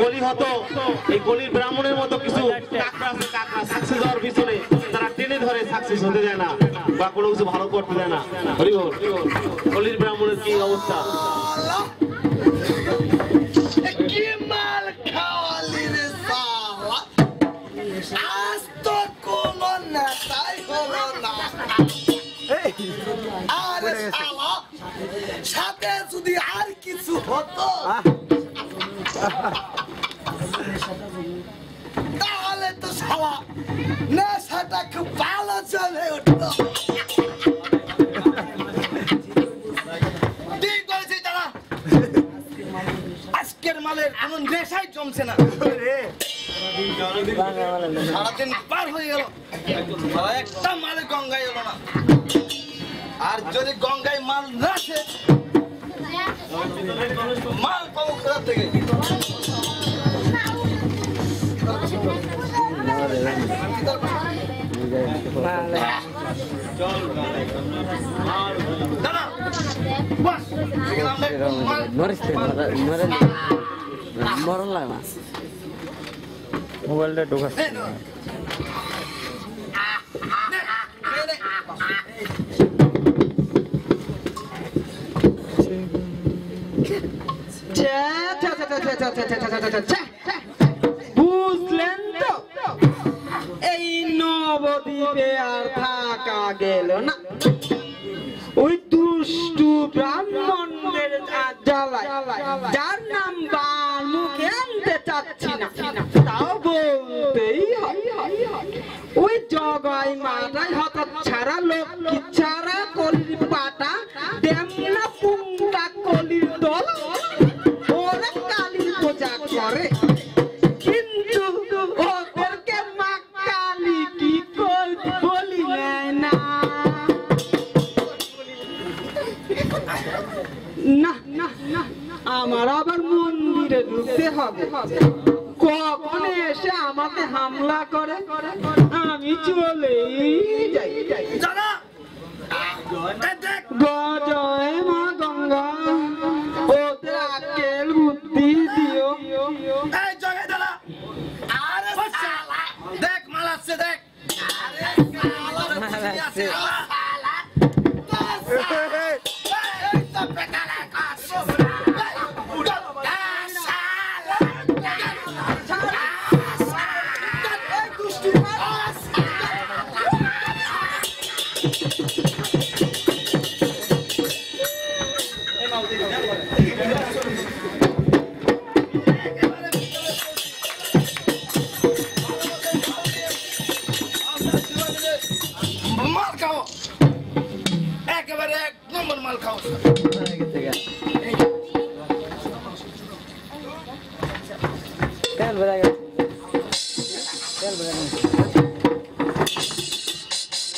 গলি হতো এই গলির ব্রাহ্মণের মতো কিছু কাকড়া আছে, কাকড়া সাকসেস হওয়ার পিছনে তারা টেনে ধরে সাকসেস হতে দেয় না বা কোনো কিছু ভালো করতে দেয় না। হরি বল। গলির ব্রাহ্মণের কি অবস্থা? কি মাল খাওয়ালি রে সালা, আজ তো কোনো নেতাই হলো না। আরে সালা, সাথে যদি আর কিছু হতো তাহলে তো সালা নেশাটা খুব ভালো চলে উঠতো। ঠিক বলেছি দাদা, আজকের মালের এমন নেশাই জমছে না। সারাদিন পার হয়ে গেল, একটা মালে গঙ্গায় এলো না। আর যদি গঙ্গায় মাল না আসে, মাল পাবো কোথা থেকে? দাদা বাস মোবাইলটা ঢোকাচ্ছে বুঝলেন তো, এই নবদ্বীপে আর থাকা গেল না। ওই দুষ্টু ব্রাহ্মণদের জ্বালায়, যার নাম বার মুখে আনতে চাচ্ছি না, তাও বলতেই হয়। ওই জগাই মাথায় হঠাৎ ছাড়া লোক কি ছাড়া কলির পাটা দেমনা পুংটা কলির দল ওরা কালীর পূজা করে, কিন্তু ওদেরকে মা কালী কি বলি না। না না না, আমার আবার মন্দিরে ঢুকতে হবে। কখন এসে আমাকে হামলা করে আমি চলেই যাই। জয় মা গঙ্গা, ওদের আকেল বুদ্ধি দিও। দেখ মাল আসছে, দেখ মাল খাও, একেবারে এক নম্বর মাল খাও। তেল বেড়ে গেছে।